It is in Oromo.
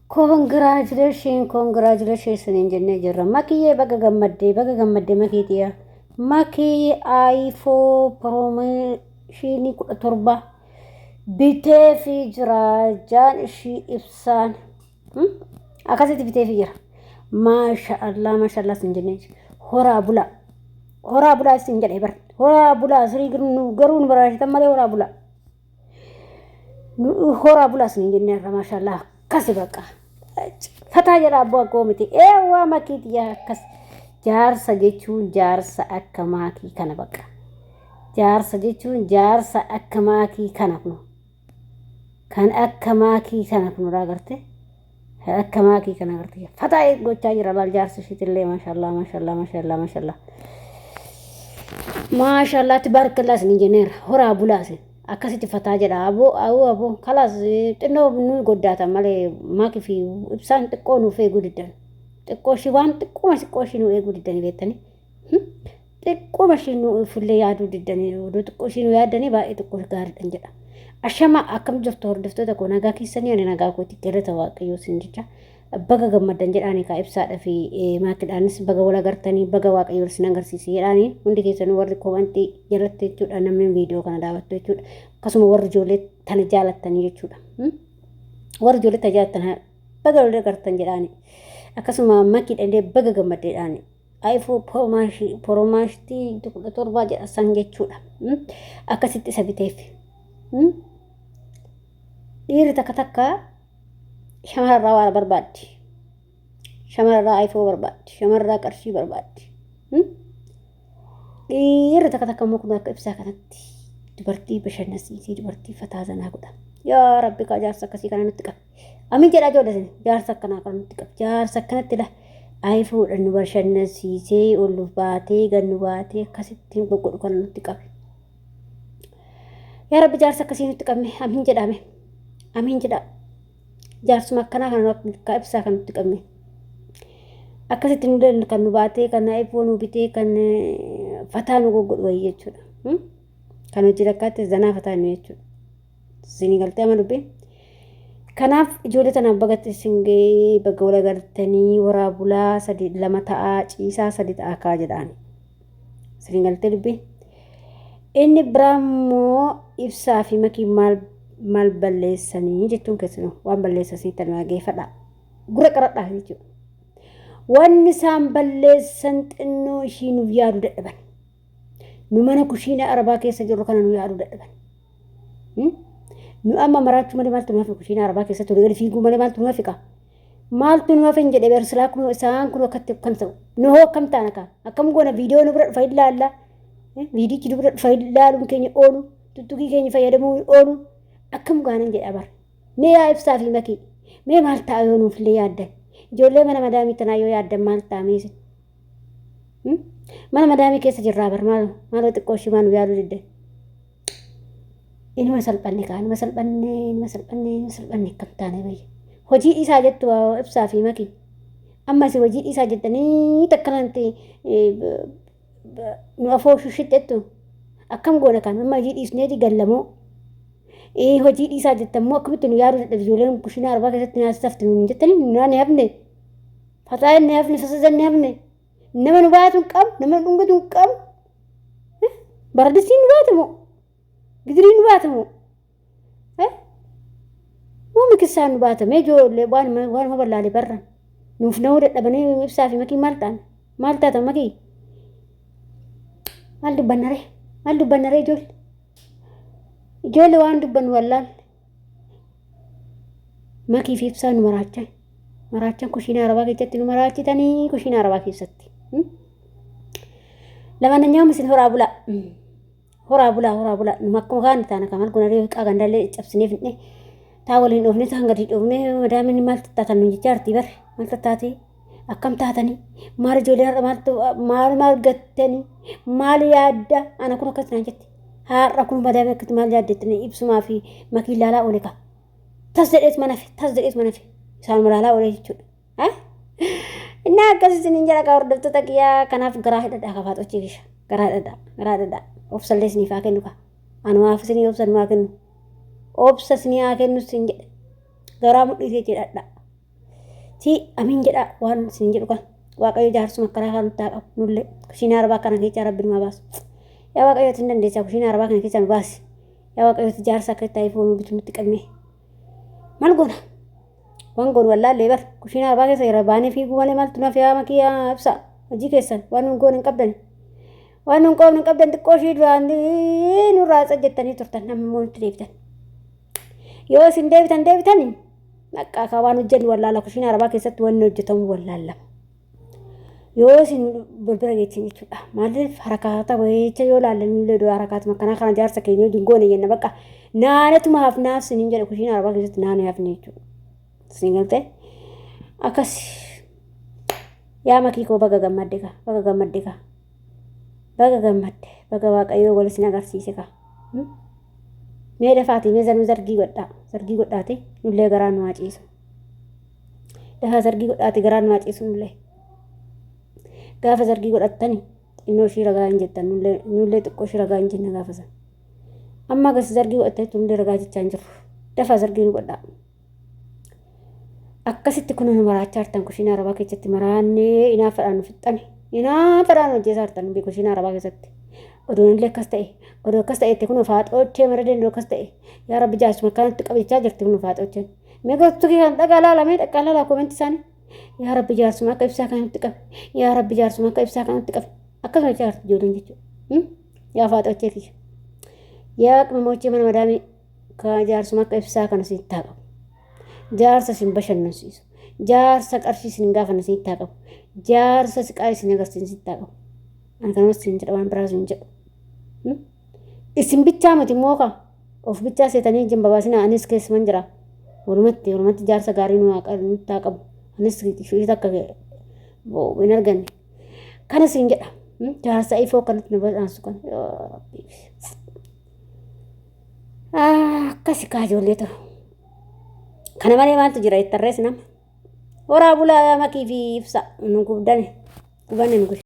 Congratulations in Jennifer. Maki baga gammadde makitiya. Maki iPhone promotion torba bitee fi jira jaan ishii ibsaan. Akkasitti bitee fi jira. Mashallah sin jenne. Horaa bula sin jedhe bar. Horaa bula sirii garuu nu baraasitan malee horaa bula. Horaa bula sin jenne mashallah kasi baqa. Fataa jala abboo agoomiti waa makiiti yaa akkas jaarsa jechuun jaarsa akka maakii kana baqa jaarsa jechuun jaarsa akka maakii kana kun kan akka maakii kana kun raagarte akka maakii kana garte fataa gochaa jira laal jaarsa shiitillee maashaallah tabarakallah ni jeneer horaa bulaase akkasitti fataa jedha aboo kalaas xinnoo nu goddaata malee maakii fi ibsaan xiqqoo nuuf eeguu diddan xiqqoo shi waan xiqqoo shi nu eeguu diddanii beektanii xiqqoo shi nu fullee yaaduu diddanii oduu xiqqoo shi nu yaaddanii baay'ee xiqqoo gaariidhaan jedha ashama akkam jirtu hordoftoota koo nagaa keessanii ani nagaa kooti galata waaqayyoo sin jecha baga gammaddan jedhaanii kaa ibsaadha fi maakiidhaanis baga wal agartanii baga waaqayyoo sin agarsiisee jedhaanii hundi keessanuu warri komantii jalatti jechuudha namni viidiyoo kana daawwattu jechuudha akkasuma warri ijoollee tana jaalattanii jechuudha warri ijoollee tana jaalattan baga wal agartan jedhaanii akkasuma maakiidhaalee baga gammadde jedhaanii iPhone promaashtii 17 jedha san jechuudha akkasitti isa biteef dhiirri takka shamarraa waa barbaaddi shamarraa iPhone barbaaddi shamarraa qarshii barbaaddi dhiirri takka immoo kun akka ibsaa kanatti dubartii bashannansiisii dubartii fataa zanaa godha yaa rabbi kaa jaarsa akkasii kana nutti qabi amin jedhaa ijoollee jaarsa akkanaa kana nutti qabi jaarsa akkanatti la iPhone nu bashannansiisee ol baatee gannu baatee akkasitti godhu kana nutti qabi yaa rabbi jaarsa akkasii nutti qabne amin jedhame amin jedhaa jaarsuma akkanaa kana akka ibsaa kan nutti qabne akkasitti nu kan nu baatee kan iPhone nu bitee kan fataa nu godhu wayii jechuudha kan hojii rakkaatti zanaa fataa nu jechuudha sinii galtee ama dubbe kanaaf ijoollee tanaaf bagatti singee bagga wal agartanii waraa bulaa 2 ta'aa ciisaa 3 ta'aa kaa jedhaani sinii galtee dubbe inni biraammoo ibsaa fi makii maal balleessanii jechuun keessanuu waan balleessanii tanaa geeffadha gura qaradhaa jechuudha wanni isaan balleessan xinnoo ishii nuuf yaadu dadhaban nu mana kushiina arabaa keessa jirru kana nu yaadu dadhaban nu amma maraachuu malee maaltu nuuf kushiina arabaa keessa ture gadi fiiguu malee maaltu nuuf fiqa maaltu nuuf hin jedhe bersilaa kun isaan kun akkatti kan ta'u nu hoo akkam taana kaa akkam goona viidiyoo nu bira dhufa ilaalla viidiyichi nu bira dhufa ilaaluun keenya oolu tuttuqii keenya fayyadamuu oolu akkam gaanan jedha bar mee yaa ibsaa fi makii mee maal ta'a yoo nuuf illee yaaddan ijoollee mana madaamii tanaa yoo yaaddan maal ta'a meesin mana madaamii keessa jirraa bar maaloo xiqqoo ishii maan yaaduu didde inuma salphanne kaa inuma salphanne akkam taane bayya hojii isaa jettu ibsaa fi makii ammas hojii isaa jettanii takkanatti nu afooshuu shittettu akkam goona kan amma hojii dhiisneeti gallamoo hojii dhiisaa jettammoo akkamitti nu yaaduu dadhabe ijoolleen kushiina arbaa keessatti nyaasisafti nuun jettanii naan hafne fataa inni hafne fasazanni hafne nama nu baatu hin qabu nama dhungatu hin qabu baradisiin nu baatamu gidirii nu baatamu muummi kisaan nu baatame ijoollee waanuma ballaalee barran nuuf na'uu dadhabanii ibsaa fi makii maal taatan makii maal dubbannaree ijoollee waan dubbannu wallaal makii fi ibsaa nu maraachan kushiina arabaa keessatti nu maraachitanii kushiina arabaa keessatti lamananyaa misin horaa bulaa nu akkuma kaan taana kamal gunaree hiqaa gandallee cabsinee fidne taa waliin dhoofne taa gadi dhoofne madaamini maal tattaatan nu jechaartii bare maal tattaatee akkam taatanii maal ijoollee har'a maal gattanii maal yaadda ana kun akkas naan jette har'a kun madaamii akkatti maal yaaddettanii ibsumaa fi makii ilaalaa oole kaa tas jedhees mana fi isaan ilaalaa oole jechuudha inni akkasii siniin jala kaa hordoftoota kiyyaa kanaaf garaa hidhadhaa kafaa xochiifisha garaa hidhadhaa obsallee siniif haa kennu kaa anumaaf sinii obsa sinii haa kennu sin jedhe garaa mudhiisee jedhadhaa si amin jedha waan isin jedhu kan waaqayyo jaarsuma karaa kan taa'u nullee kushiinaa arbaa kana keessa rabbi nu baas yaa waaqayyo tin dandeessa kushiinaa arbaa kana keessa nu baas yaa waaqayyo jaarsa akka ta'e foonuu bitu nutti qabne mal goona waan goon wallaallee bar kushiinaa arbaa keessa yeroo baanee fiiguu malee maaltu naaf yaa makii ibsa hojii keessan waan nun goon hin qabdan waan nun qoomni hin qabdan xiqqoo ishii duraan nurraa jettanii turtan namni immoo nutti deebitan yoo isin deebitan Akka waan hojjennu wallaala kushiinaa arbaa keessatti wanni hojjetamu wallaalama. Yoo isin birbira geettiin jechuudha. Maaliif harakaata wayicha yoo laallan illee dura harakaatuma kana jaarsa keenya wajjin goone jenna bakka naanetuma hafnaaf siniin jedha kushiinaa arbaa keessatti naanee hafne jechuudha. Isin galtee akkas yaa makii koo baga gammadde baga waaqayyoo wal isin agarsiise ka. Meeda faati meezanuu zargii godhaate nullee garaan nu waaciisu. Dafa zargii godhaate garaan nu waaciisu nullee. Gaafa zargii godhattani xinnoo ishii ragaa hin jettan nullee xiqqoo ishii ragaa hin jenna gaafa san. Amma gas zargii godhatteetu nullee ragaa jechaa hin jirru. Dafa zargii nu godhaa. Akkasitti kun nu maraachaa jirtan kushiinaa arbaa keessatti maraannee inaafadhaan nu fixxani. Inaafadhaan hojjeesaa jirtan kushiinaa arbaa keessatti. Odoon illee akkas ta'e itti kun faaxoochee mara danda'u akkas ta'e yaa rabbi jaarsuma kanatti qabachaa jirti kun faaxoocheen meeqatu kan dhagaa laalaa koomenti isaanii yaa rabbi jaarsuma akka ibsaa kanatti qabe yaa rabbi jaarsuma akka ibsaa kanatti qabe akkasuma jaarti ijoolleen jechuudha yaa faaxoochee kiyya yaa qimamoochee mana madaamii ka jaarsuma akka ibsaa kana siin taaqabu jaarsa siin bashannansiisu jaarsa qarshii siin gaafana siin taaqabu jaarsa siqaa siin agarsiin siin taaqabu an kanas siin jedha waan biraa siin jedhu isin bichaa miti mooka of bichaa seetanii jin babaasinaa anis keessuman jira walumatti jaarsa gaarii nu taa qabu anis ishii takka hin arganne kana siin jedha jaarsa ifoo kanatti na badhaansu kan akkasi kaa ijoollee ta'u kana malee maaltu jira ittarrees nama horaa bulaa makii fi ibsa nu gubdane gubanne nu